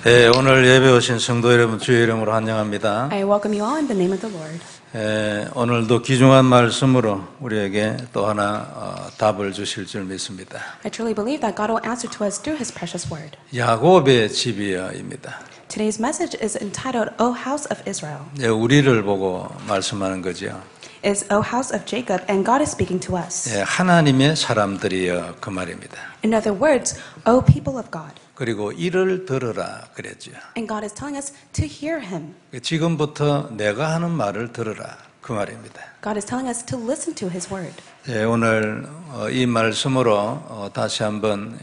네, 오늘 예배 오신 성도 여러분 주의 이름으로 환영합니다. I welcome you all in the name of the Lord. 오늘도 귀중한 말씀으로 우리에게 또 하나 답을 주실 줄 믿습니다. I truly believe that God will answer to us through His precious word. 야곱의 집이여입니다. Today's message is entitled, O House of Israel. 네, 우리를 보고 말씀하는 거죠. Is O House of Jacob, and God is speaking to us. 네, 하나님의 사람들이여 그 말입니다. In other words, O people of God. 그리고 이를 들으라 그랬죠. And God is telling us to hear Him. 지금부터 내가 하는 말을 들으라 그 말입니다. God is telling us to listen to His word. 네, 오늘 이 말씀으로 다시 한번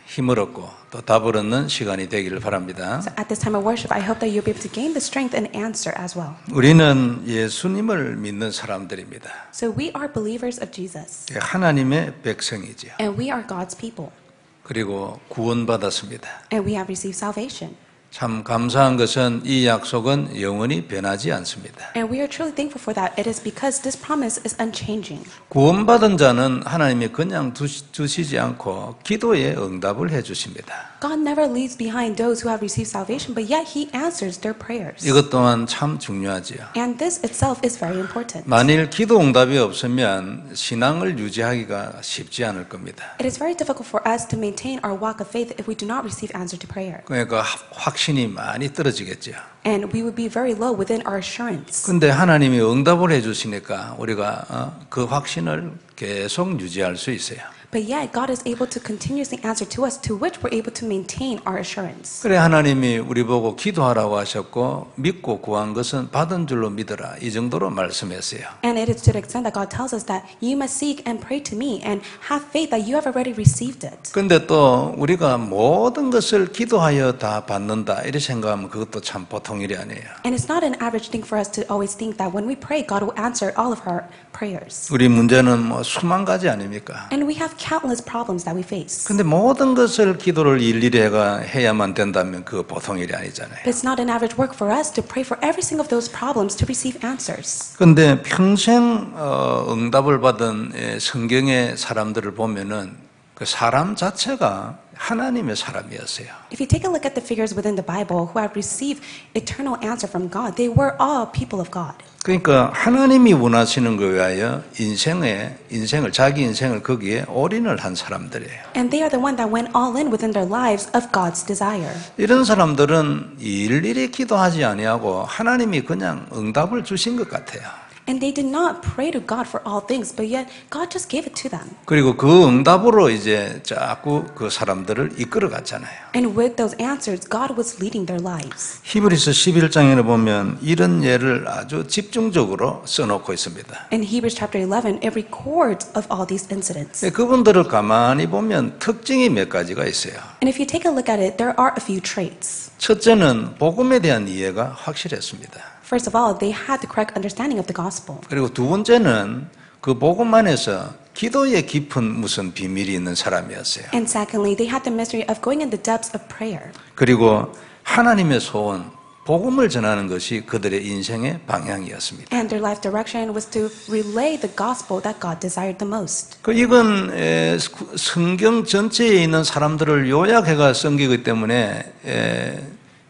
힘을 얻고 또 답을 얻는 시간이 되기를 바랍니다. So at this time of worship, I hope that you'll be able to gain the strength and answer as well. 우리는 예수님을 믿는 사람들입니다. So we are believers of Jesus. 하나님의 백성이지요. And we are God's people. 그리고 구원받았습니다. And we have received salvation. 참 감사한 것은 이 약속은 영원히 변하지 않습니다. And we are truly thankful for that. It is because this promise is unchanging. 구원받은 자는 하나님이 그냥 두시지 않고 기도에 응답을 해주십니다. God never leaves behind those who have received salvation, but yet He answers their prayers. 이것 또한 참 중요하지요. And this itself is very important. 만일 기도 응답이 없으면 신앙을 유지하기가 쉽지 않을 겁니다. It is very difficult for us to maintain our walk of faith if we do not receive answer to prayer. 그러니까 확신이 많이 떨어지겠죠. And we would be very low within our assurance. 근데 하나님이 응답을 해주시니까 우리가 그 확신을 계속 유지할 수 있어요. But yet God is able to continuously answer to us, to which we're able to maintain our assurance. 그래 하나님이 우리 보고 기도하라고 하셨고 믿고 구한 것은 받은 줄로 믿어라 이 정도로 말씀했어요. And it is to the extent that God tells us that you must seek and pray to me and have faith that you have already received it. 근데 또 우리가 모든 것을 기도하여 다 받는다 이렇게 생각하면 그것도 참 보통 일이 아니에요. And it's not an average thing for us to always think that when we pray, God will answer all of our prayers. 우리 문제는 뭐 수만 가지 아닙니까? And we have countless problems that we face. 근데 모든 것을 기도를 일일이 해야만 된다면 그거 보통 일이 아니잖아요. It's not an average work for us to pray for every single of those problems to receive answers. 근데 평생 응답을 받은 성경의 사람들을 보면은 그 사람 자체가 하나님의 사람이었어요. If you take a look at the figures within the Bible who have received eternal answer from God, they were all people of God. 그러니까 하나님이 원하시는 거에 의하여 자기 인생을 거기에 올인을 한 사람들이에요. And they are the one that went all in within their lives of God's desire. 이런 사람들은 일일이 기도하지 아니하고 하나님이 그냥 응답을 주신 것 같아요. And they did not pray to God for all things, but yet God just gave it to them. 그리고 그 응답으로 이제 자꾸 그 사람들을 이끌어 갔잖아요. And with those answers, God was leading their lives. 히브리서 11장에 보면 이런 예를 아주 집중적으로 써놓고 있습니다. In Hebrews chapter 11, it records of all these incidents. 그분들을 가만히 보면 특징이 몇 가지가 있어요. And if you take a look at it, there are a few traits. 첫째는 복음에 대한 이해가 확실했습니다. First of all, they had the correct understanding of the gospel. 그리고 두 번째는 그 복음 안에서 기도에 깊은 무슨 비밀이 있는 사람이었어요. And secondly, they had the mystery of going in the depths of prayer. 그리고 하나님의 소원, 복음을 전하는 것이 그들의 인생의 방향이었습니다. And their life direction was to relay the gospel that God desired the most. 이건 성경 전체에 있는 사람들을 요약해가 쓴 거기 때문에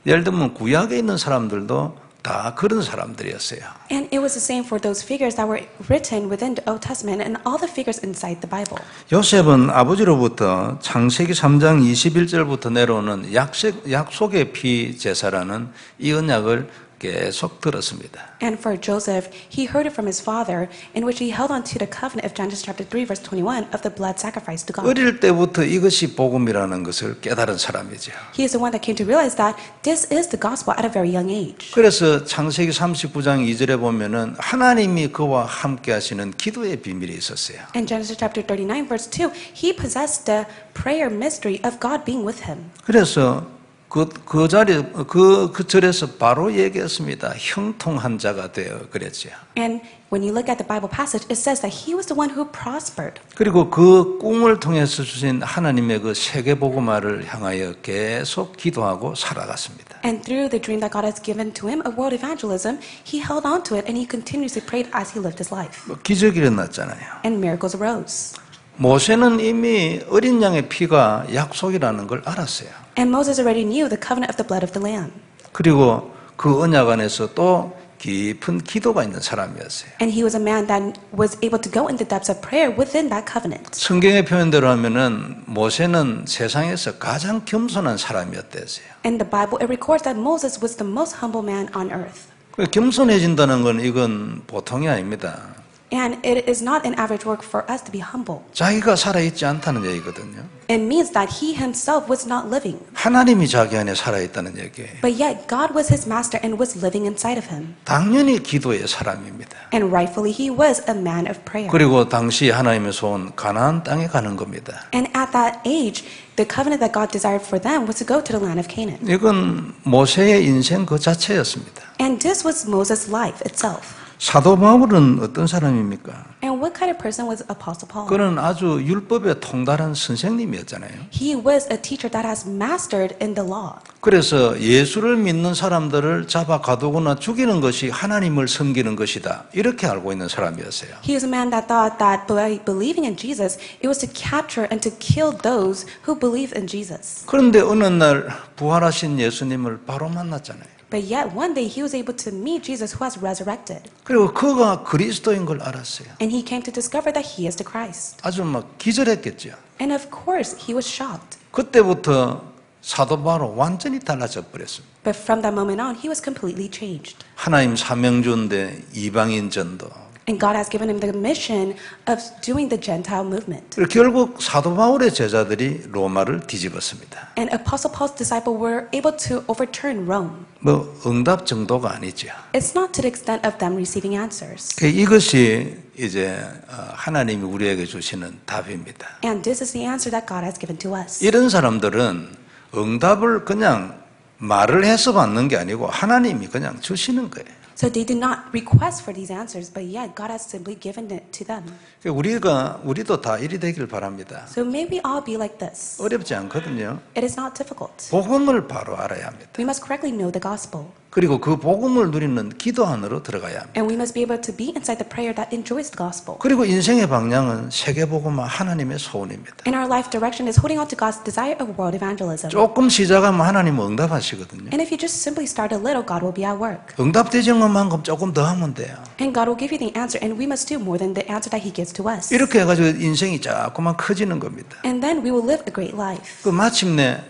예를 들면 구약에 있는 사람들도 다 그런 사람들이었어요. And it was the same for those figures that were written within the Old Testament and all the figures inside the Bible. 요셉은 아버지로부터 창세기 3장 21절부터 내려오는 약속의 피 제사라는 이 언약을 계속 들었습니다. And for Joseph, he heard it from his father, in which he held on to the covenant of Genesis chapter 3, verse 21 of the blood sacrifice to God. 어릴 때부터 이것이 복음이라는 것을 깨달은 사람이죠. He is the one that came to realize that this is the gospel at a very young age. 그래서 창세기 39장 2절에 보면은 하나님이 그와 함께 하시는 기도의 비밀이 있었어요. In Genesis chapter 39, verse 2, he possessed the prayer mystery of God being with him. 그래서 그 절에서 바로 얘기했습니다. 형통한 자가 되어 그랬죠. And when you look at the Bible passage, it says that he was the one who prospered. 그리고 그 꿈을 통해서 주신 하나님의 그 세계 복음화를 향하여 계속 기도하고 살아갔습니다. And through the dream that God has given to him of world evangelism, he held on to it and he continuously prayed as he lived his life. 기적이 일어났잖아요. And miracles arose. 모세는 이미 어린 양의 피가 약속이라는 걸 알았어요. And Moses already knew the covenant of the blood of the lamb. 그리고 그 언약 안에서 또 깊은 기도가 있는 사람이었어요. And he was a man that was able to go in the depths of prayer within that covenant. 성경의 표현대로 하면은 모세는 세상에서 가장 겸손한 사람이었대요. In the Bible, it records that Moses was the most humble man on earth. 겸손해진다는 건 이건 보통이 아닙니다. And it is not an average work for us to be humble. 자기가 살아있지 않다는 얘기거든요. It means that he himself was not living. 하나님이 자기 안에 살아있다는 얘기예요. But yet God was his master and was living inside of him. 당연히 기도의 사람입니다. And rightfully he was a man of prayer. 그리고 당시 하나님에서 온 가나안 땅에 가는 겁니다. And at that age, the covenant that God desired for them was to go to the land of Canaan. 이건 모세의 인생 그 자체였습니다. And this was Moses' life itself. 사도 바울은 어떤 사람입니까? And what kind of person was Apostle Paul? 그는 아주 율법에 통달한 선생님이었잖아요. He was a teacher that has mastered in the law. 그래서 예수를 믿는 사람들을 잡아 가두거나 죽이는 것이 하나님을 섬기는 것이다. 이렇게 알고 있는 사람이었어요. He was a man that thought that by believing in Jesus, it was to capture and to kill those who believed in Jesus. 그런데 어느 날 부활하신 예수님을 바로 만났잖아요. But yet one day he was able to meet Jesus who has resurrected. 그리고 그가 그리스도인 걸 알았어요. And he came to discover that he is the Christ. 아주 막 기절했겠죠. And of course, he was shocked. 그때부터 사도 바울은 완전히 달라져 버렸습니다. But from that moment on, he was completely changed. 하나님 사명주인데 이방인 전도. And God has given him the mission of doing the Gentile movement. 그리고 결국 사도 바울의 제자들이 로마를 뒤집었습니다. And Apostle Paul's disciples were able to overturn Rome. 뭐 응답 정도가 아니죠. It's not to the extent of them receiving answers. 이것이 이제 하나님이 우리에게 주시는 답입니다. And this is the answer that God has given to us. 이런 사람들은 응답을 그냥 말을 해서 받는 게 아니고 하나님이 그냥 주시는 거예요. So they did not request for these answers, but yet God has simply given it to them. 우리도 다 이리 되길 바랍니다. So may we all be like this. 어렵지 않거든요. It is not difficult. 복음을 바로 알아야 합니다. We must correctly know the gospel. 그리고 그 복음을 누리는 기도 안으로 들어가야 합니다. And we must be able to be inside the prayer that enjoys the gospel. 그리고 인생의 방향은 세계복음화 하나님의 소원입니다. And our life direction is holding on to God's desire of world evangelism. 조금 시작하면 하나님은 응답하시거든요. And if you just simply start a little, God will be at work. 응답되는 것만큼 조금 더 하면 돼요. And God will give you the answer, and we must do more than the answer that He gives to us. 이렇게 해가지고 인생이 자꾸만 커지는 겁니다. And then we will live a great life. 그 마침내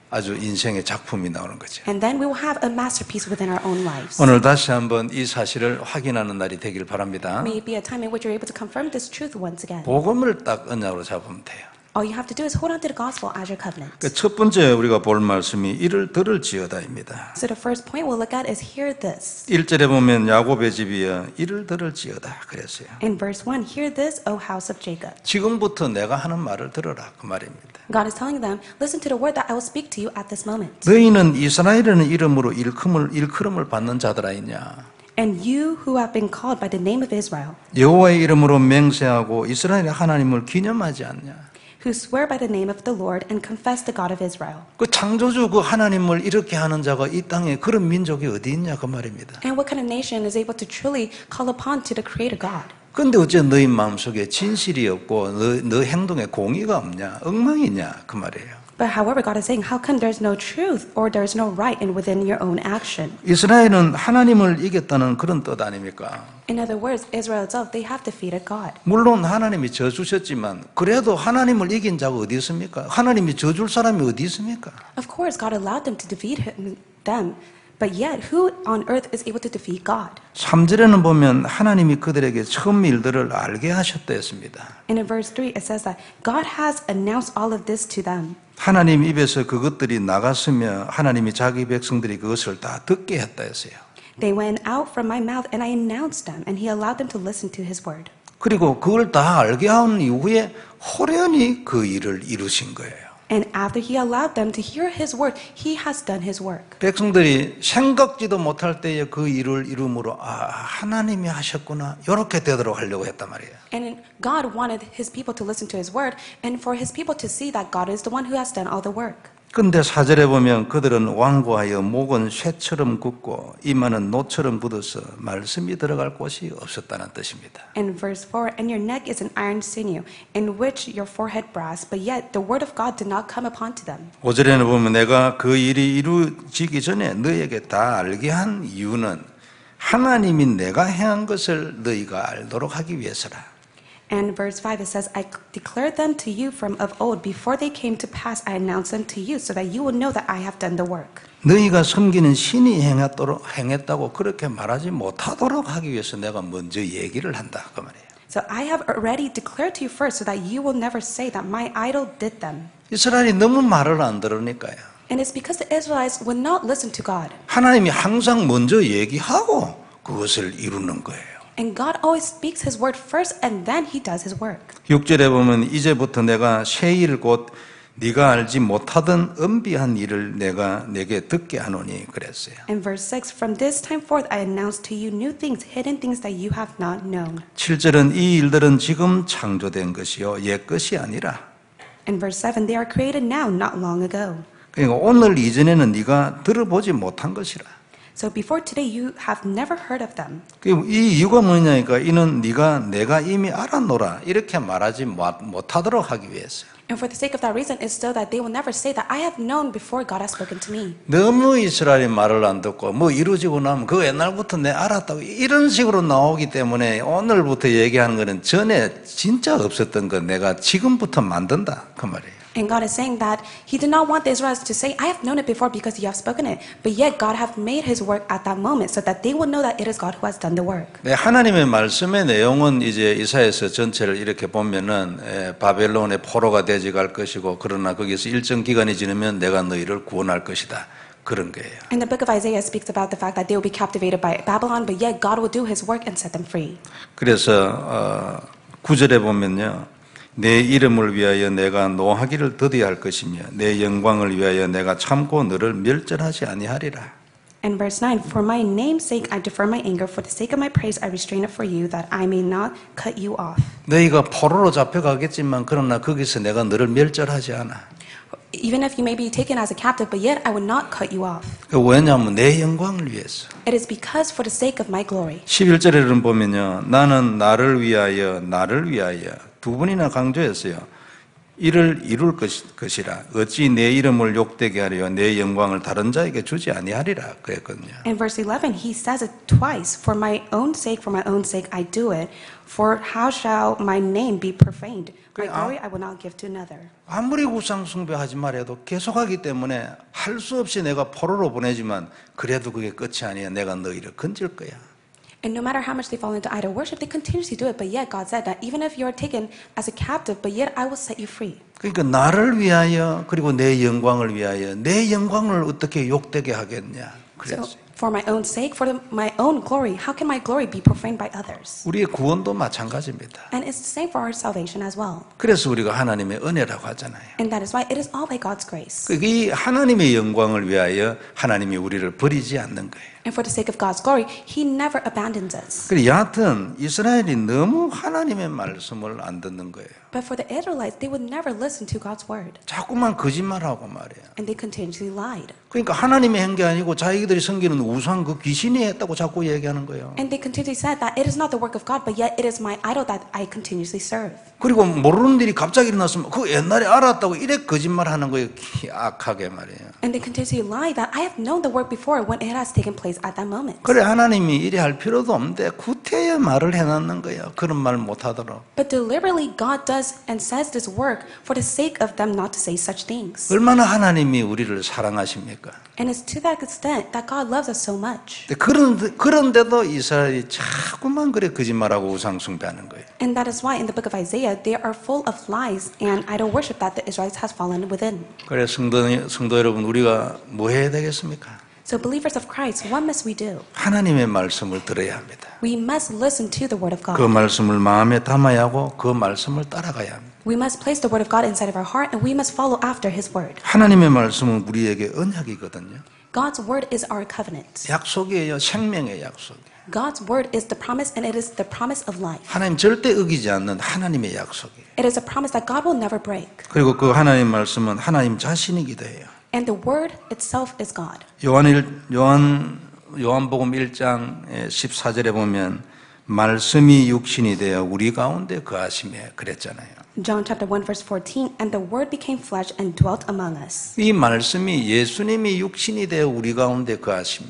아주 인생의 작품이 나오는 거죠. And then we will have a masterpiece within our own lives. 오늘 다시 한번 이 사실을 확인하는 날이 되길 바랍니다. May it be a time in which you're able to confirm this truth once again. 복음을 딱 언약으로 잡으면 돼요. All you have to do is hold on to the gospel as your covenant. 첫 번째 우리가 볼 말씀이 이를 들을지어다입니다. So the first point we'll look at is hear this. 1절에 보면 야곱의 집이여 이를 들을지어다 그랬어요. In verse 1, hear this, O house of Jacob. 지금부터 내가 하는 말을 들어라 그 말입니다. God is telling them, listen to the word that I will speak to you at this moment. 너희는 이스라엘이라는 이름으로 일컬음을 받는 자들아 있냐? And you who have been called by the name of Israel, 여호와의 이름으로 맹세하고 이스라엘의 하나님을 기념하지 않냐? who swear by the name of the Lord and confess the God of Israel. 그 창조주 그 하나님을 이렇게 하는 자가 이 땅에 그런 민족이 어디 있냐 그 말입니다. And what kind of nation is able to truly call upon to the Creator God? 근데 어째 너희 마음속에 진실이 없고 너 행동에 공의가 없냐? 엉망이냐? 그 말이에요. But however, God is saying, how come there's no truth or there's no right in within your own action? 이스라엘은 하나님을 이겼다는 그런 뜻 아닙니까? In other words, Israel itself, they have defeated God. 물론 하나님이 져 주셨지만 그래도 하나님을 이긴 자가 어디 있습니까? 하나님이 져 줄 사람이 어디 있습니까? Of course, God allowed them to defeat them. But yet, who on earth is able to defeat God? 3절에는 보면 하나님이 그들에게 처음 일들을 알게 하셨다 했습니다. And in verse 3, it says that God has announced all of this to them. 하나님 입에서 그것들이 나갔으며 하나님이 자기 백성들이 그것을 다 듣게 했다 했어요. They went out from my mouth and I announced them, and He allowed them to listen to His word. 그리고 그걸 다 알게 한 이후에 호련히 그 일을 이루신 거예요. And after He allowed them to hear His word, He has done His work. 백성들이 생각지도 못할 때에 그 일을 이룸으로 하나님이 하셨구나 이렇게 되도록 하려고 했단 말이에요. And God wanted His people to listen to His word and for His people to see that God is the one who has done all the work. 근데 4절에 보면 그들은 완고하여 목은 쇠처럼 굳고 이마는 노처럼 굳어서 말씀이 들어갈 곳이 없었다는 뜻입니다. In verse 4, and your neck is an iron sinew, in which your forehead brass, but yet the word of God did not come upon to them. 5절에는 보면 내가 그 일이 이루어지기 전에 너희에게 다 알게 한 이유는 하나님이 내가 행한 것을 너희가 알도록 하기 위해서라. And verse 5, it says, I declared them to you from of old. Before they came to pass, I announced them to you, so that you will know that I have done the work. 너희가 섬기는 신이 행했다고 그렇게 말하지 못하도록 하기 위해서 내가 먼저 얘기를 한다 그 말이에요. So I have already declared to you first, so that you will never say that my idol did them. 이스라엘이 너무 말을 안 들으니까요. And it's because the Israelites would not listen to God. 하나님이 항상 먼저 얘기하고 그것을 이루는 거예요. And God always speaks His word first, and then He does His work. 6절에 보면 이제부터 내가 새 일 곧 네가 알지 못하던 은비한 일을 내가 내게 듣게 하노니 그랬어요. In verse 6, from this time forth I announce to you new things, hidden things that you have not known. 7절은 이 일들은 지금 창조된 것이요 옛 것이 아니라. In verse 7, they are created now, not long ago. 그러니까 오늘 이전에는 네가 들어보지 못한 것이라. So before today you have never heard of them. 이 이유가 뭐냐니까 이는 내가 이미 알아노라 이렇게 말하지 못하도록 하기 위해서요. And for the sake of that reason, it's so that they will never say that I have known before God has spoken to me. 너무 이스라엘이 말을 안 듣고 뭐 이루어지고 나면 그 옛날부터 내 알았다고 이런 식으로 나오기 때문에 오늘부터 얘기하는 거는 전에 진짜 없었던 거 내가 지금부터 만든다 그 말이에요. And God is saying that He did not want the Israelites to say, I have known it before because you have spoken it. But yet God have made His work at that moment so that they will know that it is God who has done the work. 네, 하나님의 말씀의 내용은 이제 이사야서 전체를 이렇게 보면은 바벨론의 포로가 되지 갈 것이고 그러나 거기서 일정 기간이 지나면 내가 너희를 구원할 것이다. 그런 거예요. And the book of Isaiah speaks about the fact that they will be captivated by Babylon, but yet God will do His work and set them free. 그래서 9절에 보면요. 내 이름을 위하여 내가 노하기를 더디게 할 것이며 내 영광을 위하여 내가 참고 너를 멸절하지 아니하리라. And verse 9, for my name's sake I defer my anger, for the sake of my praise I restrain it for you, that I may not cut you off. 너희가 포로로 잡혀가겠지만 그러나 거기서 내가 너를 멸절하지 않아. Even if you may be taken as a captive, but yet I will not cut you off. 왜냐하면 내 영광을 위해서. It is because for the sake of my glory. 11절에는 보면요. 나는 나를 위하여 두 번이나 강조했어요. 이를 이룰 것이라. 어찌 내 이름을 욕되게 하려 내 영광을 다른 자에게 주지 아니하리라 그랬거든요. In verse 11, he says it twice. For my own sake I do it. For how shall my name be profaned? My glory I will not give to another. 아무리 우상 숭배하지 말아도 계속하기 때문에 할 수 없이 내가 포로로 보내지만 그래도 그게 끝이 아니야. 내가 너희를 건질 거야. And no matter how much they fall into idol worship, they continuously do it. But yet God said that even if you are taken as a captive, but yet I will set you free. 그러니까 나를 위하여 그리고 내 영광을 위하여 내 영광을 어떻게 욕되게 하겠냐. So 그랬어요. for my own sake, for my own glory, how can my glory be profaned by others? 우리의 구원도 마찬가지입니다. And it's the same for our salvation as well. 그래서 우리가 하나님의 은혜라고 하잖아요. And that is why it is all by God's grace. 이 하나님의 영광을 위하여 하나님이 우리를 버리지 않는 거예요. And for the sake of God's glory, He never abandons us. 그래서 여하튼 이스라엘이 너무 하나님의 말씀을 안 듣는 거예요. But for the Israelites, they would never listen to God's word. 자꾸만 거짓말하고 말이에요. And they continuously lied. 그러니까 하나님이 한 게 아니고 자기들이 섬기는 우상 그 귀신이 했다고 자꾸 얘기하는 거예요. And they continually said that it is not the work of God, but yet it is my idol that I continuously serve. 그리고 모르는 일이 갑자기 일어났으면 그 옛날에 알았다고 이래 거짓말하는 거예요. 악하게 말이에요. And they continuously lie that I have known the work before when it has taken place at that moment. 그래 하나님이 이래 할 필요도 없는데 구태여 말을 해놨는 거예요. 그런 말 못하도록. But deliberately God does and says this work for the sake of them not to say such things. 얼마나 하나님이 우리를 사랑하십니까? And it's to that extent that God loves us so much. 그런데도 이스라엘이 자꾸만 그래 거짓말하고 우상 숭배하는 거예요. And that is why in the book of Isaiah they are full of lies and idol worship that the Israelites has fallen within. 그래 성도 여러분 우리가 뭐 해야 되겠습니까? So believers of Christ, what must we do? 하나님의 말씀을 들어야 합니다. We must listen to the word of God. 그 말씀을 마음에 담아야 하고 그 말씀을 따라가야 합니다. We must place the word of God inside of our heart and we must follow after His word. 하나님의 말씀은 우리에게 언약이거든요. God's word is our covenant. 약속이에요. 생명의 약속이에요. God's word is the promise and it is the promise of life. 하나님 절대 어기지 않는 하나님의 약속이에요. It is a promise that God will never break. 그리고 그 하나님 말씀은 하나님 자신이기도 해요. And the Word itself is God. 요한복음 1장 14절에 보면 말씀이 육신이 되어 우리 가운데 거하시며 그랬잖아요. John chapter 1 verse 14, and the Word became flesh and dwelt among us. 이 말씀이 예수님이 육신이 되어 우리 가운데 거하시며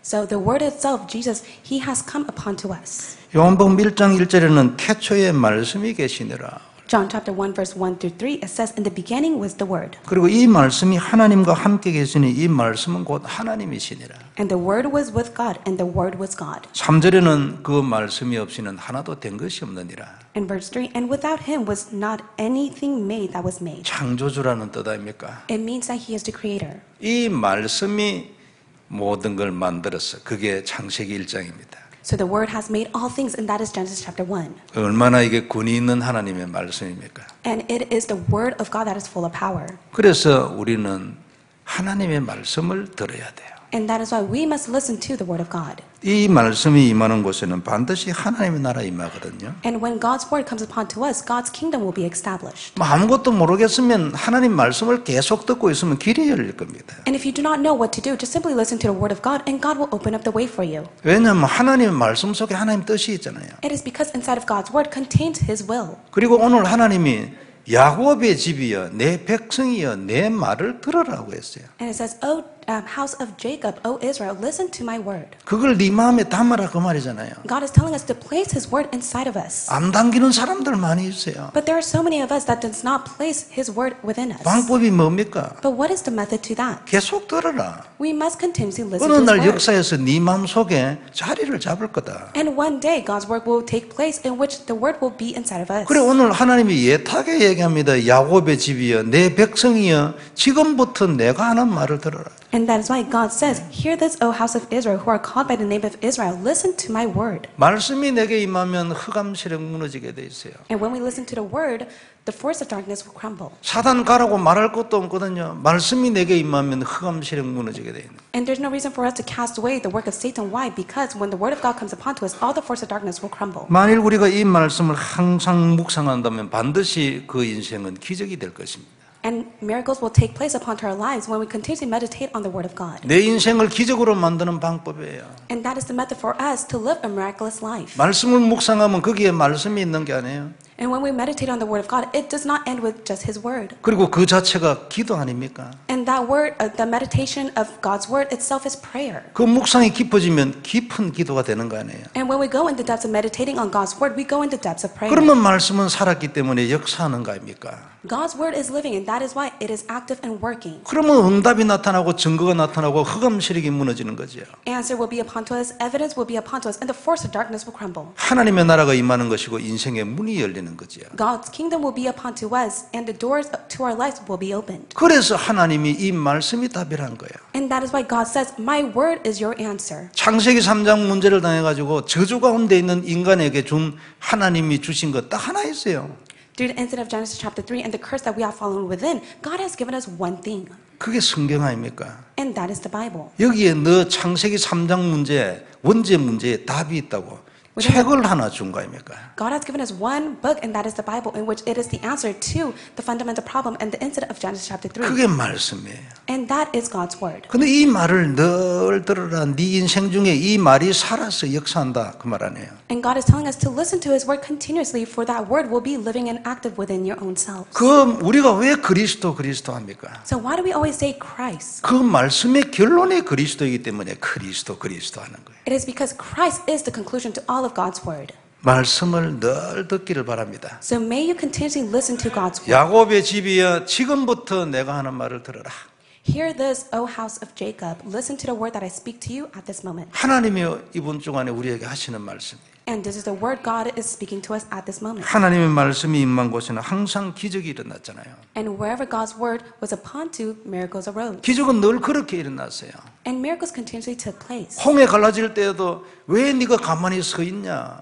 So the Word itself, Jesus, He has come upon to us. 요한복음 1장 1절에는 태초에 말씀이 계시니라. John chapter 1 verse 1 through 3, it says, in the beginning was the Word. 그리고 이 말씀이 하나님과 함께 계시니 이 말씀은 곧 하나님이시니라. And the Word was with God, and the Word was God. 3절에는 그 말씀이 없이는 하나도 된 것이 없느니라. In verse 3, and without Him was not anything made that was made. 창조주라는 뜻 아닙니까? It means that He is the Creator. 이 말씀이 모든 걸 만들었어. 그게 창세기 1장입니다. So the Word has made all things, and that is Genesis chapter 1. 얼마나 이게 권위 있는 하나님의 말씀입니까? And it is the Word of God that is full of power. 그래서 우리는 하나님의 말씀을 들어야 돼요. And that is why we must listen to the Word of God. 이 말씀이 임하는 곳에는 반드시 하나님의 나라 임하거든요. And when God's Word comes upon to us, God's kingdom will be established. 뭐 아무것도 모르겠으면 하나님 말씀을 계속 듣고 있으면 길이 열릴 겁니다. And if you do not know what to do, just simply listen to the Word of God, and God will open up the way for you. 왜냐하면 하나님의 말씀 속에 하나님 뜻이 있잖아요. It is because inside of God's Word contains His will. 그리고 오늘 하나님이 야곱의 집이여 내 백성이여 내 말을 들으라고 했어요. And it says, O house of Jacob, O Israel, listen to my word. 그걸 네 마음에 담아라 그 말이잖아요. God is telling us to place His word inside of us. 안 당기는 사람들 많이 있어요. But there are so many of us that does not place His word within us. 방법이 뭡니까? But what is the method to that? 계속 들어라. We must continuously listen 어느 to His 날 word. 역사에서 네 마음 속에 자리를 잡을 거다. And one day God's word will take place in which the word will be inside of us. 그래 오늘 하나님이 예타게 얘기합니다. 야곱의 집이여 내 백성이여 지금부터 내가 하는 말을 들어라. And that is why God says, hear this, O house of Israel, who are called by the name of Israel, listen to my word. 말씀이 내게 임하면 흑암세력 무너지게 돼 있어요. And when we listen to the word, the force of darkness will crumble. 사단 가라고 말할 것도 없거든요. 말씀이 내게 임하면 흑암세력 무너지게 돼 있는. And there's no reason for us to cast away the work of Satan. Why? Because when the word of God comes upon to us, all the force of darkness will crumble. 만일 우리가 이 말씀을 항상 묵상한다면 반드시 그 인생은 기적이 될 것입니다. And miracles will take place upon our lives when we continuously meditate on the word of God. 내 인생을 기적으로 만드는 방법이에요. And that is the method for us to live a miraculous life. 말씀을 묵상하면 거기에 말씀이 있는 게 아니에요. And when we meditate on the word of God, it does not end with just His word. 그리고 그 자체가 기도 아닙니까? And that word, the meditation of God's word itself is prayer. 그 묵상이 깊어지면 깊은 기도가 되는 거 아니에요. And when we go in the depths of meditating on God's word, we go in the depths of prayer. 그러면 말씀은 살았기 때문에 역사하는 거 아닙니까? God's word is living, and that is why it is active and working. 그러면 응답이 나타나고 증거가 나타나고 흑암 세력이 무너지는 거죠. Answer will be upon to us, evidence will be upon to us, and the force of darkness will crumble. 하나님의 나라가 임하는 것이고 인생의 문이 열리는 거죠. God's kingdom will be upon to us, and the doors to our lives will be opened. 그래서 하나님이 이 말씀이 답이란 거예요. And that is why God says, my word is your answer. 창세기 3장 문제를 당해가지고 저주 가운데 있는 인간에게 준 하나님이 주신 것 딱 하나 있어요. Through the incident of Genesis chapter 3 and the curse that we have fallen within, God has given us one thing, 그게 성경 아닙니까? and that is the Bible. 여기에 너 창세기 3장 문제, 원죄 문제에 답이 있다고 책을 하나 준 거 아닙니까? God has given us one book, and that is the Bible, in which it is the answer to the fundamental problem and the incident of Genesis chapter 3. 그게 말씀이에요. And that is God's word. 근데 이 말을 늘 들으라. 네 인생 중에 이 말이 살아서 역사한다. 그 말 아니에요. And God is telling us to listen to His word continuously, for that word will be living and active within your own selves. 그 우리가 왜 그리스도 합니까? So why do we always say Christ? 그 말씀의 결론이 그리스도이기 때문에 그리스도 하는 거예요. It is because Christ is the conclusion to all of God's word. 말씀을 늘 듣기를 바랍니다. So may you continuously listen to God's word. 야곱의 집이여 지금부터 내가 하는 말을 들어라. Hear this, O house of Jacob. Listen to the word that I speak to you at this moment. 하나님이 이번 주간에 우리에게 하시는 말씀이에요. And this is the word God is speaking to us at this moment. 하나님의 말씀이 임한 곳에는 항상 기적이 일어났잖아요. And wherever God's word was upon to, miracles arose. 기적은 늘 그렇게 일어났어요. And miracles continuously took place. 홍해 갈라질 때에도 왜 네가 가만히 서 있냐?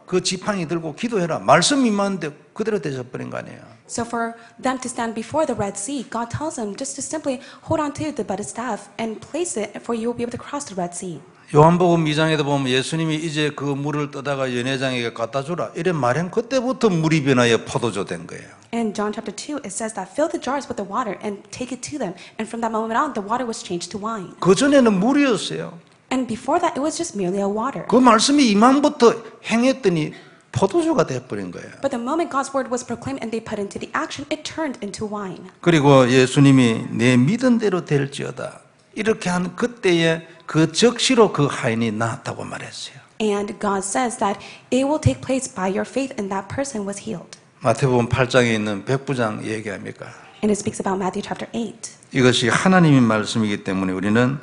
그 지팡이 들고 기도해라. 말씀이 임하는데 그대로 되셔버린 거 아니에요. So for them to stand before the Red Sea, God tells them just to simply hold on to the budded staff and place it, for you will be able to cross the Red Sea. 요한복음 2장에도 보면 예수님이 이제 그 물을 떠다가 연회장에게 갖다 주라 이래 말한 그때부터 물이 변하여 포도주 된 거예요. In John chapter 2, it says that fill the jars with the water and take it to them. And from that moment on, the water was changed to wine. 그 전에는 물이었어요. And before that, it was just merely a water. 그 말씀이 이만부터 행했더니 포도주가 돼버린 거예요. But the moment God's word was proclaimed and they put into the action, it turned into wine. 그리고 예수님이 내 믿은 대로 될지어다 이렇게 한 그때에 그 적시로 그 하인이 나았다고 말했어요. And God says that it will take place by your faith, and that person was healed. 마태복음 8장에 있는 백부장 얘기합니까? And it speaks about Matthew chapter 8. 이것이 하나님의 말씀이기 때문에 우리는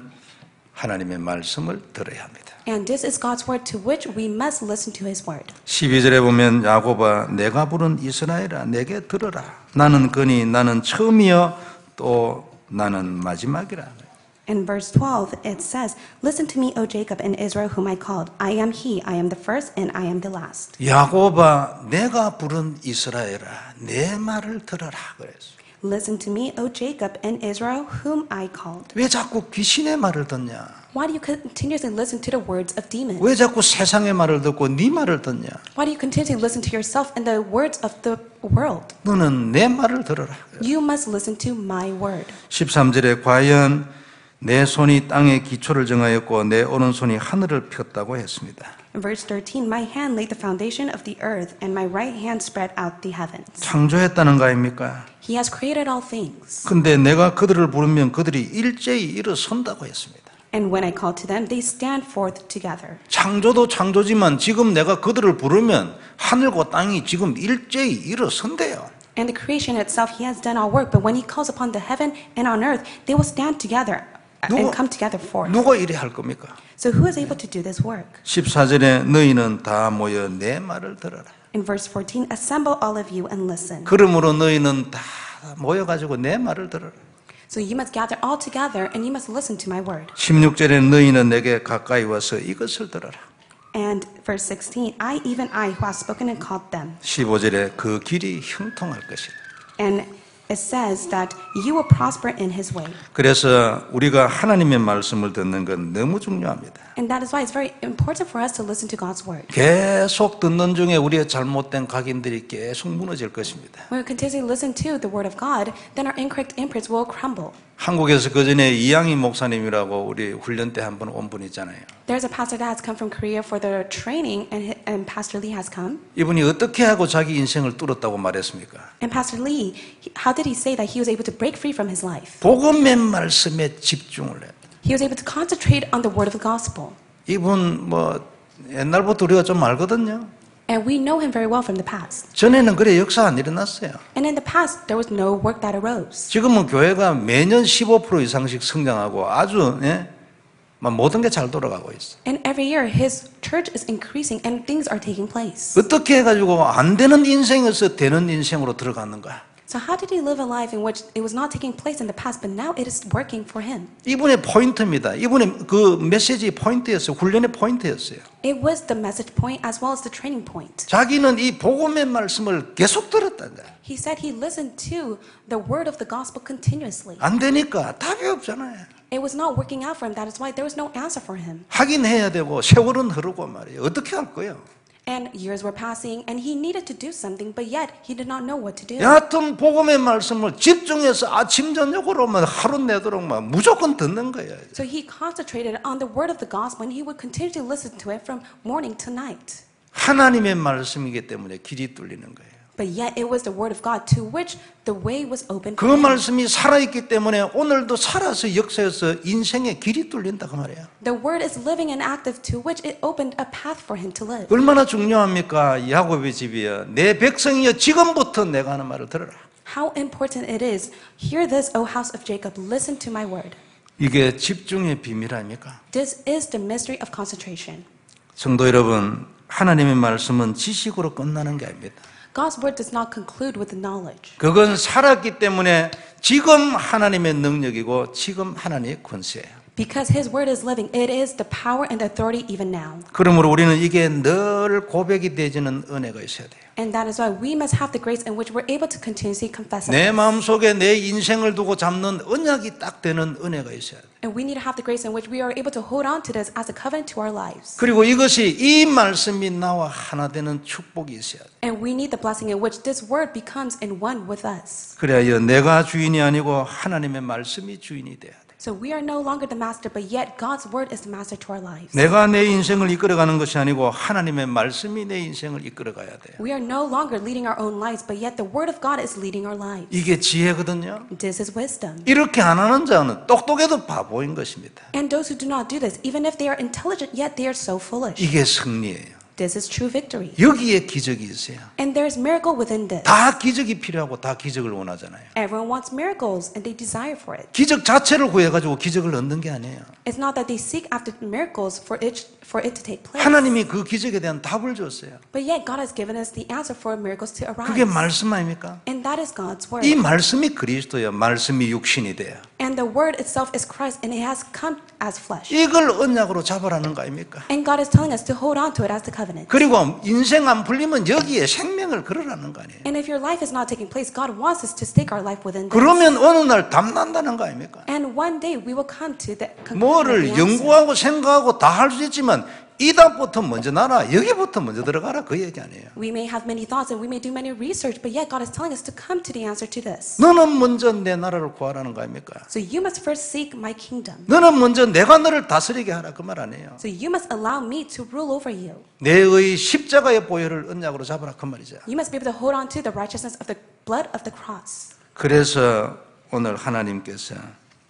하나님의 말씀을 들어야 합니다. And this is God's word to which we must listen to his word. 12절에 보면 야곱아 내가 부른 이스라엘아 내게 들어라. 나는 그니 나는 처음이여 또 나는 마지막이라. In verse 12, it says, Listen to me, O Jacob and Israel, whom I called. I am he, I am the first, and I am the last. 야곱아 내가 부른 이스라엘아 내 말을 들어라 그랬어. Listen to me, O Jacob and Israel, whom I called. 왜 자꾸 귀신의 말을 듣냐? Why do you continuously listen to the words of demons? 왜 자꾸 세상의 말을 듣고 네 말을 듣냐? Why do you continuously listen to yourself and the words of the world? 너는 내 말을 들어라. You must listen to my word. 13절에 과연 내 손이 땅에 기초를 정하였고 내 오른손이 하늘을 폈다고 했습니다. In verse 13, My hand laid the foundation of the earth, and my right hand spread out the heavens. 창조했다는 거 아닙니까? He has created all things. 근데 내가 그들을 부르면 그들이 일제히 일어선다고 했습니다. And when I call to them, they stand forth together. 창조도 창조지만 지금 내가 그들을 부르면 하늘과 땅이 지금 일제히 일어선대요. And the creation itself, he has done all work, but when he calls upon the heaven and on earth, they will stand together and come together forth. 누가 이래 할 겁니까? So who is able to do this work? 14절에 너희는 다 모여 내 말을 들어라. In verse 14, Assemble all of you and listen. 그러므로 너희는 다 모여가지고 내 말을 들어라. So you must gather all together and you must listen to my word. 16절에 너희는 내게 가까이 와서 이것을 들어라. And verse 16, even I who have spoken and called them. 15절에 그 길이 형통할 것이다. And it says that you will prosper in his way. 그래서 우리가 하나님의 말씀을 듣는 건 너무 중요합니다. And that is why it's very important for us to listen to God's word. 계속 듣는 중에 우리의 잘못된 각인들이 계속 무너질 것입니다. When we continuously listen to the word of God, then our incorrect imprints will crumble. 한국에서 그 전에 이양희 목사님이라고 우리 훈련 때 한 번 온 분 있잖아요. There's a pastor that has come from Korea for the training, and Pastor Lee has come. 이분이 어떻게 하고 자기 인생을 뚫었다고 말했습니까? And Pastor Lee, how did he say that he was able to break free from his life? 복음의 말씀에 집중을 해요. He was able to concentrate on the word of the gospel. 이분 뭐 옛날부터 우리가 좀 알거든요. And we know him very well from the past. 전에는 그래 역사 안 일어났어요. And in the past, there was no work that arose. 지금은 교회가 매년 15% 이상씩 성장하고 아주 모든 게 잘 돌아가고 있어. And every year, his church is increasing and things are taking place. 어떻게 해가지고 안 되는 인생에서 되는 인생으로 들어가는 거야? So how did he live a life in which it was not taking place in the past, but now it is working for him? 이분의 포인트입니다. 이분의 그 메시지 포인트였어요. 훈련의 포인트였어요. It was the message point as well as the training point. 자기는 이 복음의 말씀을 계속 들었다는 거야. He said he listened to the word of the gospel continuously. 안 되니까 답이 없잖아요. It was not working out for him. That is why there was no answer for him. 하긴 해야 되고 세월은 흐르고 말이에요. 어떻게 할 거예요? And years were passing, and he needed to do something, but yet he did not know what to do. 여하튼 복음의 말씀을 집중해서 아침 저녁으로 하루 내도록 무조건 듣는 거예요. So he concentrated on the word of the gospel, and he would continue to listen to it from morning to night. 하나님의 말씀이기 때문에 길이 뚫리는 거예요. But yet it was the word of God to which the way was opened. 그 말씀이 살아있기 때문에 오늘도 살아서 역사에서 인생의 길이 뚫린다 그 말이에요. The word is living and active to which it opened a path for him to live. 얼마나 중요합니까? 야곱의 집이여 내 백성이여 지금부터 내가 하는 말을 들어라. How important it is. Hear this, O house of Jacob, listen to my word. 이게 집중의 비밀 아닙니까? This is the mystery of concentration. 성도 여러분, 하나님의 말씀은 지식으로 끝나는 게 아닙니다. God's word does not conclude with knowledge. 그건 살았기 때문에 지금 하나님의 능력이고 지금 하나님의 권세예요. Because His word is living, it is the power and the authority even now. 그러므로 우리는 이게 늘 고백이 되지는 은혜가 있어야 돼요. And that is why we must have the grace in which we're able to continuously confess it. 내 마음속에 내 인생을 두고 잡는 언약이 딱 되는 은혜가 있어야 돼요. And we need to have the grace in which we are able to hold on to this as a covenant to our lives. 그리고 이것이 이 말씀이 나와 하나 되는 축복이 있어야 돼요. And we need the blessing in which this word becomes in one with us. 그래야 내가 주인이 아니고 하나님의 말씀이 주인이 돼야 돼. So we are no longer the master, but yet God's word is the master to our lives. 내가 내 인생을 이끌어가는 것이 아니고 하나님의 말씀이 내 인생을 이끌어가야 돼요. We are no longer leading our own lives, but yet the word of God is leading our lives. 이게 지혜거든요. This is wisdom. 이렇게 안 하는 자는 똑똑해도 바보인 것입니다. And those who do not do this, even if they are intelligent, yet they are so foolish. 이게 승리예요. This is true victory. 여기에 기적이 있어요. And there's miracle within this. 다 기적이 필요하고 다 기적을 원하잖아요. Everyone wants miracles and they desire for it. 기적 자체를 구해가지고 기적을 얻는 게 아니에요. It's not that they seek after miracles for it to take place. 하나님이 그 기적에 대한 답을 줬어요. But yet God has given us the answer for miracles to arise. 그게 말씀 아닙니까? And that is God's word. 이 말씀이 그리스도예요. 말씀이 육신이 돼요. And the word itself is Christ and it has come as flesh. 이걸 언약으로 잡으라는 거 아닙니까? And God is telling us to hold on to it as the covenant. 그리고 인생 안 풀리면 여기에 생명을 걸으라는 거 아니에요. And if your life is not taking place, God wants us to stake our life within this. 그러면 어느 날 답난다는 거 아닙니까? And one day we will come to the conclusion of the 뭐를 answer. 연구하고 생각하고 다 할 수 있지만 이 답부터 먼저 나라 여기부터 먼저 들어가라 그 얘기 아니에요. We may have many thoughts and we may do many research, but yet God is telling us to come to the answer to this. 너는 먼저 내 나라를 구하라는 거 아닙니까? So you must first seek my kingdom. 너는 먼저 내가 너를 다스리게 하라 그 말 아니에요. So you must allow me to rule over you. 내의 십자가의 보혈을 언약으로 잡으라 그 말이죠. You must be able to hold on to the righteousness of the blood of the cross. 그래서 오늘 하나님께서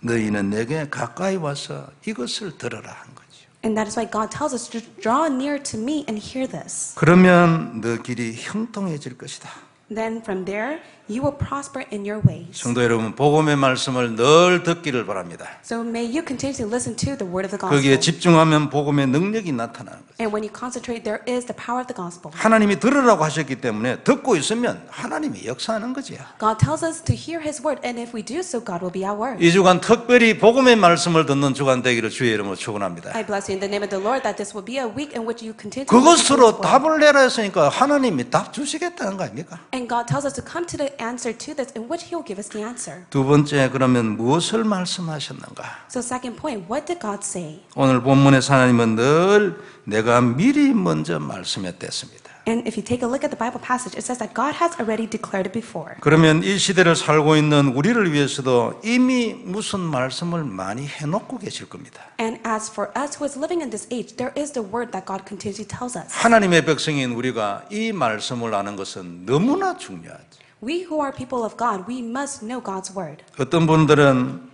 너희는 내게 가까이 와서 이것을 들어라 한 거죠. And that is why God tells us to draw near to me and hear this. 그러면 너 길이 형통해질 것이다. Then from there you will prosper in your ways. 성도 여러분, 복음의 말씀을 늘 듣기를 바랍니다. So may you continue to listen to the word of the 거기에 gospel. 집중하면 복음의 능력이 나타나는 거예요. And when you concentrate, there is the power of the gospel. 하나님이 들으라고 하셨기 때문에 듣고 있으면 하나님이 역사하는 거지요. God tells us to hear His word, and if we do so, God will be our word. 이 주간 특별히 복음의 말씀을 듣는 주간 되기를 주의 이름으로 축원합니다. I bless you in the name of the Lord that this will be a week in which you continue to 그것으로 listen to His word. 답을 내라 했으니까 하나님이 답 주시겠다는 거 아닙니까? And God tells us to come to the answer to this, in which He will give us the answer. 두 번째, 그러면 무엇을 말씀하셨는가? So second point, what did God say? 오늘 본문에서 하나님은 늘 내가 미리 먼저 말씀했댔습니다. And if you take a look at the Bible passage, it says that God has already declared it before. 그러면 이 시대를 살고 있는 우리를 위해서도 이미 무슨 말씀을 많이 해놓고 계실 겁니다. And as for us who is living in this age, there is the word that God continuously tells us. 하나님의 백성인 우리가 이 말씀을 아는 것은 너무나 중요하죠. We who are people of God, we must know God's word. 어떤 분들은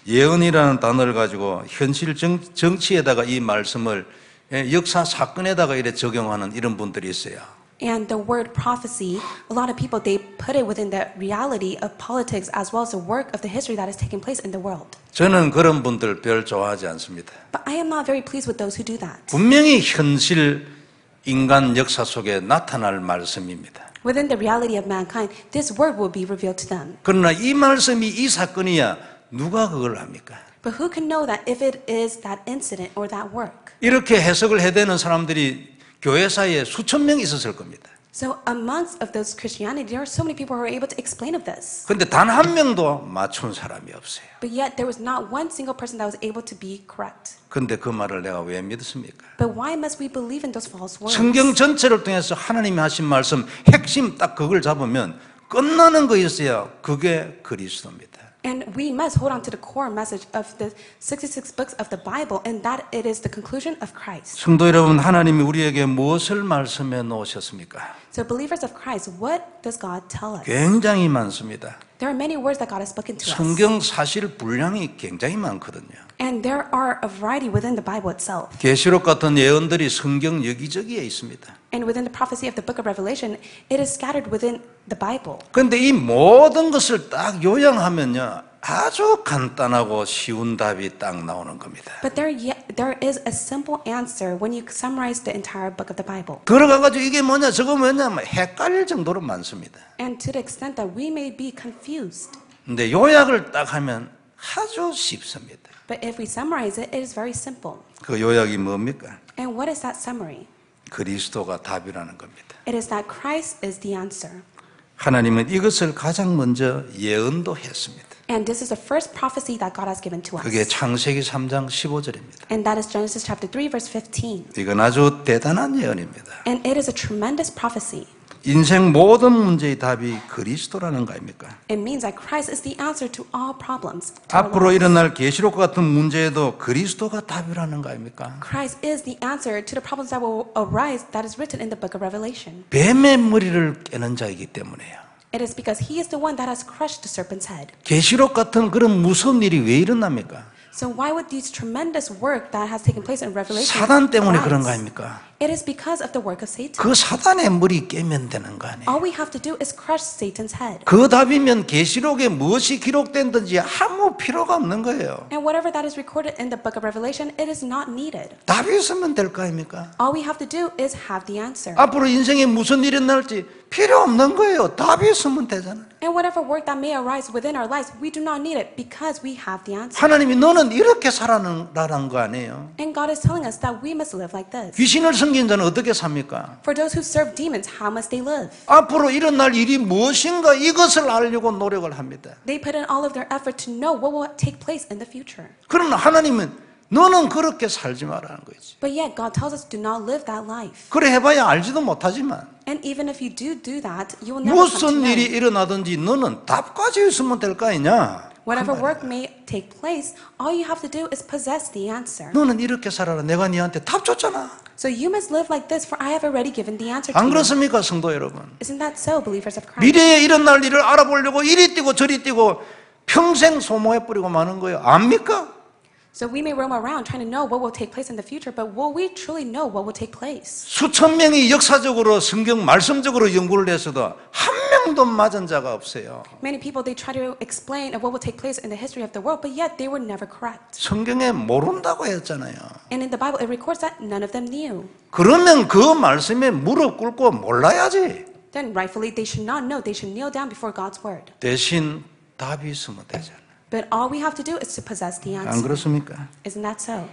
예언이라는 단어를 가지고 현실 정치에다가 이 말씀을 역사 사건에다가 이래 적용하는 이런 분들이 있어요. And the word prophecy, a lot of people, they put it within the reality of politics as well as the work of the history that is taking place in the world. 저는 그런 분들 별 좋아하지 않습니다. But I am not very pleased with those who do that. 분명히 현실 인간 역사 속에 나타날 말씀입니다. Within the reality of mankind, this word will be revealed to them. 그러나 이 말씀이 이 사건이야 누가 그걸 합니까? But who can know that if it is that incident or that work? 이렇게 해석을 해대는 사람들이 교회 사이에 수천 명 있었을 겁니다. So amongst of those Christianity, there are so many people who are able to explain of this. 그런데 단 한 명도 맞춘 사람이 없어요. But yet there was not one single person that was able to be correct. 그런데 그 말을 내가 왜 믿습니까? But why must we believe in those false words? 성경 전체를 통해서 하나님이 하신 말씀 핵심 딱 그걸 잡으면 끝나는 거였어야 그게 그리스도입니다. And we must hold on to the core message of the 66 books of the Bible, and that it is the conclusion of Christ. 성도 여러분, 하나님이 우리에게 무엇을 말씀해 놓으셨습니까? So believers of Christ, what does God tell us? 굉장히 많습니다. There are many words that God has spoken to us. 성경 사실 분량이 굉장히 많거든요. And there are a variety within the Bible itself. 계시록 같은 예언들이 성경 여기저기에 있습니다. And within the prophecy of the book of Revelation, it is scattered within the Bible. 그런데 이 모든 것을 딱 요약하면요, 아주 간단하고 쉬운 답이 딱 나오는 겁니다. But there is a simple answer when you summarize the entire book of the Bible. 들어가가지고 이게 뭐냐 저거 뭐냐 헷갈릴 정도로 많습니다. And to the extent that we may be confused. 근데 요약을 딱 하면 아주 쉽습니다. But if we summarize it, it is very simple. 그 요약이 뭡니까? And what is that summary? 그리스도가 답이라는 겁니다. It is that Christ is the answer. 하나님은 이것을 가장 먼저 예언도 했습니다. And this is the first prophecy that God has given to us. 그게 창세기 3장 15절입니다. And that is Genesis chapter 3, verse 15. 이건 아주 대단한 예언입니다. And it is a tremendous prophecy. 인생 모든 문제의 답이 그리스도라는 거 아닙니까? It means that Christ is the answer to all problems. to our 앞으로 lives. 일어날 계시록과 같은 문제에도 그리스도가 답이라는 거 아닙니까? Christ is the answer to the problems that will arise that is written in the book of Revelation. 뱀의 머리를 깨는 자이기 때문에요. It is because he is the one that has crushed the serpent's head. 계시록 같은 그런 무서운 일이 왜 일어납니까? So why would this tremendous work that has taken place in Revelation 사단 때문에 그런 거 arise? 아닙니까? It is because of the work of Satan. 그 사단의 머리 깨면 되는 거 아니에요? All we have to do is crush Satan's head. 그 답이면 계시록에 무엇이 기록된든지 아무 필요가 없는 거예요. And whatever that is recorded in the book of Revelation, it is not needed. 답이 있으면 될 거 아닙니까? All we have to do is have the answer. 앞으로 인생에 무슨 일이 날지 필요 없는 거예요. 답이 있으면 되잖아요. And whatever work that may arise within our lives, we do not need it because we have the answer. 하나님이 너는 이렇게 살아라는 거 아니에요. And God is telling us that we must live like this. 귀신을 섬긴 자는 어떻게 삽니까? For those who serve demons, how must they live? 앞으로 일어날 일이 무엇인가 이것을 알려고 노력을 합니다. They put in all of their effort to know what will take place in the future. 그러나 하나님은 너는 그렇게 살지 말라는 거지. But yet God tells us do not live that life. 그래 해봐야 알지도 못하지만 And even if you do that, you will never come to 무슨 know. 일이 일어나든지 너는 답까지 있으면 될 거 아니냐. Whatever work may take place, all you have to do is possess the answer. 너는 이렇게 살아라. 내가 네한테 답 줬잖아. So you must live like this, for I have already given the answer to 안 you. 그렇습니까, 성도 여러분? Isn't that so, believers of Christ? 미래에 일어날 일을 알아보려고 이리 뛰고 저리 뛰고 평생 소모해 뿌리고 마는 거예요. 압니까? So we may roam around trying to know what will take place in the future, but will we truly know what will take place? 수천 명이 역사적으로 성경 말씀적으로 연구를 했어도 한 명도 맞은 자가 없어요. Many people, they try to explain what will take place in the history of the world, but yet they were never correct. 성경에 모른다고 했잖아요. And in the Bible, it records that none of them knew. 그러면 그 말씀에 무릎 꿇고 몰라야지. Then rightfully, they should not know. They should kneel down before God's word. 대신 답이 있으면 되잖아요. But all we have to do is to possess the 안 answer. 그렇습니까? Isn't that so?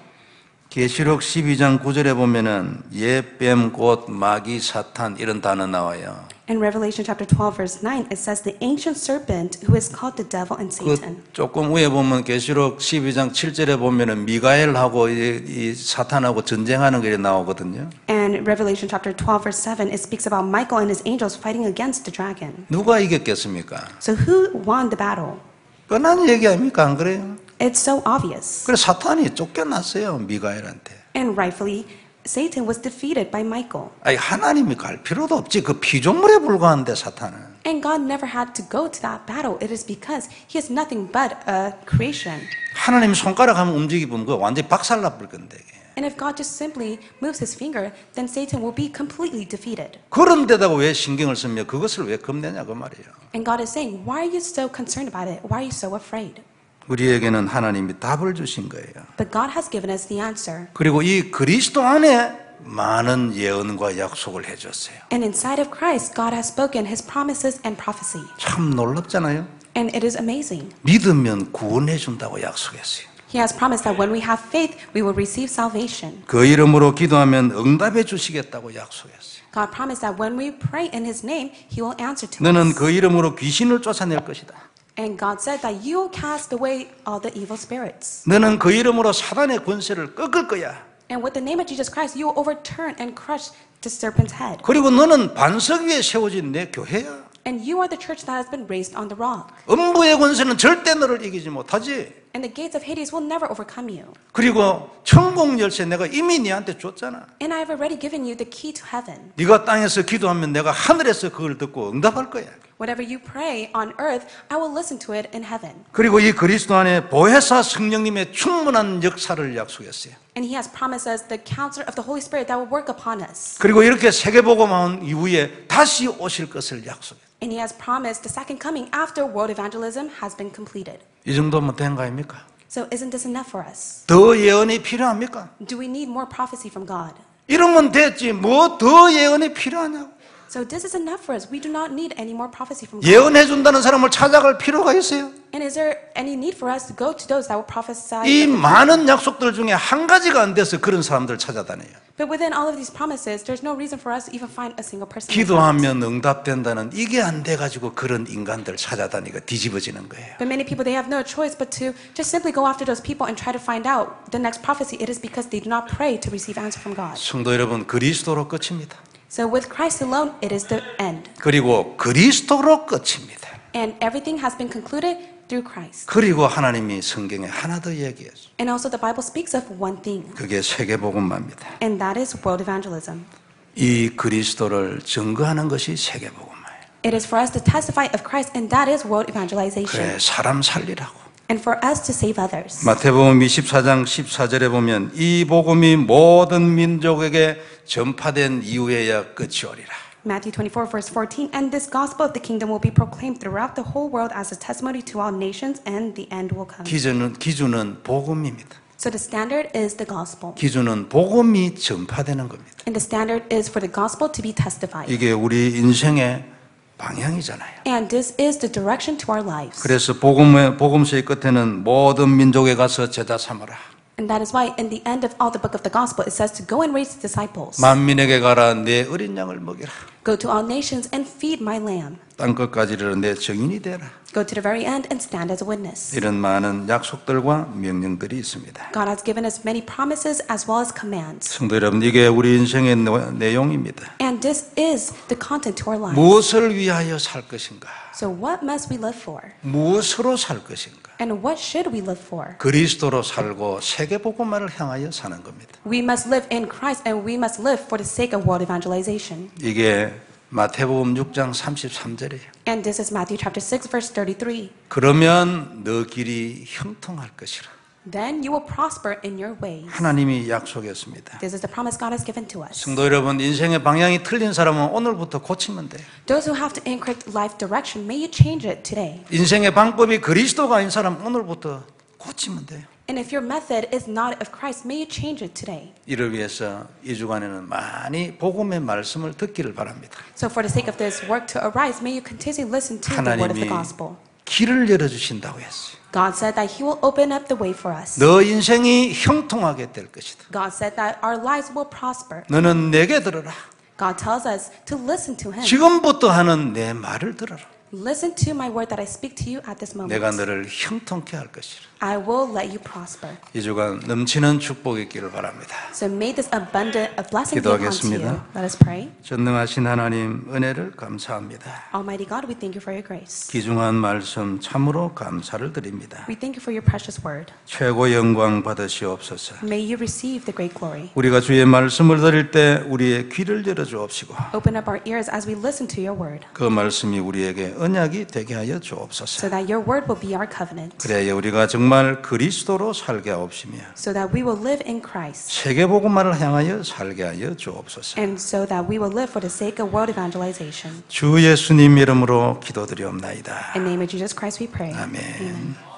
계시록 12장 9절에 보면은 옛뱀 곧 마귀 사탄 이런 단어 나와요. In Revelation chapter 12, verse 9, it says the ancient serpent who is called the devil and Satan. 그 조금 위에 보면 계시록 12장 7절에 보면은 미가엘하고 이 사탄하고 전쟁하는 게 나오거든요. And Revelation chapter 12, verse 7, it speaks about Michael and his angels fighting against the dragon. 누가 이겼겠습니까? So who won the battle? 뻔한 얘기 아닙니까? 안 그래요? It's so obvious. 그래서 사탄이 쫓겨났어요. 미가엘한테. And rightfully, Satan was defeated by Michael. 아니 하나님이 갈 필요도 없지. 그 피조물에 불과한데 사탄은. And God never had to go to that battle. It is because he is nothing but a creation. 하나님 손가락 한번 움직이면 그 완전히 박살나버릴 건데. And if God just simply moves his finger, then Satan will be completely defeated. 그런데다가 왜 신경을 쓰며 그것을 왜 겁내냐 그 말이에요. And God is saying, why are you so concerned about it? Why are you so afraid? 우리에게는 하나님이 답을 주신 거예요. But God has given us the answer. 그리고 이 그리스도 안에 많은 예언과 약속을 해줬어요. And inside of Christ, God has spoken his promises and prophecy. 참 놀랍잖아요. And it is amazing. 믿으면 구원해 준다고 약속했어요. He has promised that when we have faith, we will receive salvation. 그 이름으로 기도하면 응답해 주시겠다고 약속했어요. God promised that when we pray in his name, he will answer to 너는 us. 그 이름으로 귀신을 쫓아낼 것이다. And God said that you will cast away all the evil spirits. 너는 그 이름으로 사단의 권세를 꺾을 거야. And with the name of Jesus Christ, you will overturn and crush the serpent's head. 그리고 너는 반석 위에 세워진 내 교회야. And you are the church that has been raised on the rock. 음부의 권세는 절대 너를 이기지 못하지. And the gates of Hades will never overcome you. 그리고 천국 열쇠 내가 이미 네한테 줬잖아. And I have already given you the key to heaven. 네가 땅에서 기도하면 내가 하늘에서 그걸 듣고 응답할 거야. Whatever you pray on earth, I will listen to it in heaven. 그리고 이 그리스도 안에 보혜사 성령님의 충분한 역사를 약속했어요. And He has promised us the counselor of the Holy Spirit that will work upon us. 그리고 이렇게 세계복음한 이후에 다시 오실 것을 약속했어요. And He has promised the second coming after world evangelism has been completed. 이 정도면 된 거 아닙니까? So isn't this enough for us? 더 예언이 필요합니까? Do we need more prophecy from God? 이러면 됐지 뭐 더 예언이 필요하냐고. So this is enough for us. We do not need any more prophecy from God. 예언해 준다는 사람을 찾아갈 필요가 있어요? And is there any need for us to go to those that will prophesy? 이 많은 약속들 중에 한 가지가 안 돼서 그런 사람들 찾아다녀요. But within all of these promises, there's no reason for us to even find a single person. 기도하면 응답된다는 이게 안 돼가지고 그런 인간들 찾아다니고 뒤집어지는 거예요. But many people, they have no choice but to just simply go after those people and try to find out the next prophecy. It is because they do not pray to receive answer from God. 성도 여러분, 그리스도로 끝입니다. So with Christ alone, it is the end. 그리고 그리스도로 끝입니다. And everything has been concluded through Christ. 그리고 하나님이 성경에 하나 더 얘기했어요. And also the Bible speaks of one thing, 그게 세계복음화입니다. and that is world evangelism. 이 그리스도를 증거하는 것이 세계복음화예요. It is for us to testify of Christ, and that is world evangelization. 그래, 사람 살리라고. And for us to save others. 마태복음 24장 14절에 보면 이 복음이 모든 민족에게 전파된 이후에야 끝이 오리라. Matthew 24, verse 14, and this gospel of the kingdom will be proclaimed throughout the whole world as a testimony to all nations, and the end will come. 기준은 복음입니다. So the standard is the gospel. 기준은 복음이 전파되는 겁니다. And the standard is for the gospel to be testified. 이게 우리 인생의 방향이잖아요. And this is the direction to our lives. 그래서 복음서의 끝에는 모든 민족에 가서 제자 삼으라. And that is why in the end of all the book of the gospel, it says to go and raise disciples. 만민에게 가라, 내 어린 양을 먹이라. Go to all nations and feed my lamb. 땅 끝까지 이르러 내 증인이 되라. Go to the very end and stand as a witness. 이런 많은 약속들과 명령들이 있습니다. God has given us many promises as well as commands. 성도 여러분, 이게 우리 인생의 내용입니다. And this is the content to our lives. 무엇을 위하여 살 것인가? So what must we live for? 무엇으로 살 것인가? And what should we live for? 그리스도로 살고 세계복음화를 향하여 사는 겁니다. We must live in Christ, and we must live for the sake of world evangelization. 이게 마태복음 6장 33절이에요. And this is Matthew chapter 6, verse 33. 그러면 너 길이 형통할 것이라. Then you will prosper in your ways. 하나님이 약속했습니다. This is the promise God has given to us. 성도 여러분, 인생의 방향이 틀린 사람은 오늘부터 고치면 돼요. Those who have the incorrect life direction, may you change it today. 인생의 방법이 그리스도가 아닌 사람 오늘부터 고치면 돼요. And if your method is not of Christ, may you change it today. 이를 위해서 이 주간에는 많이 복음의 말씀을 듣기를 바랍니다. So for the sake of this work to arise, may you continuously listen to the word of the 하나님이 gospel. 길을 열어주신다고 했어요. God said that He will open up the way for us. 너 인생이 형통하게 될 것이다. God said that our lives will prosper. 너는 내게 들어라. God tells us to listen to Him. 지금부터 하는 내 말을 들어라. Listen to my word that I speak to you at this moment. 내가 너를 형통케 할 것이라. I will let you prosper. 이 주간 넘치는 축복이 있기를 바랍니다. So may this abundant of blessing be upon 기도하겠습니다. you. Let us pray. 전능하신 하나님 은혜를 감사합니다. Almighty God, we thank you for your grace. 귀중한 말씀 참으로 감사를 드립니다. We thank you for your precious word. 최고 영광 받으시옵소서. May you receive the great glory. 우리가 주의 말씀을 들을 때 우리의 귀를 열어 주옵시고 Open up our ears as we listen to your word, 그 말씀이 우리에게 언약이 되게 하여 주옵소서. so that your word will be our covenant, 그래야 우리가 정말 그리스도로 살게 하옵시며 so that we will live in Christ, 세계복음화를 향하여 살게 하여 주옵소서. and so that we will live for the sake of world evangelization. 주 예수님 이름으로 기도드리옵나이다. In the name of Jesus Christ we pray. 아멘. Amen.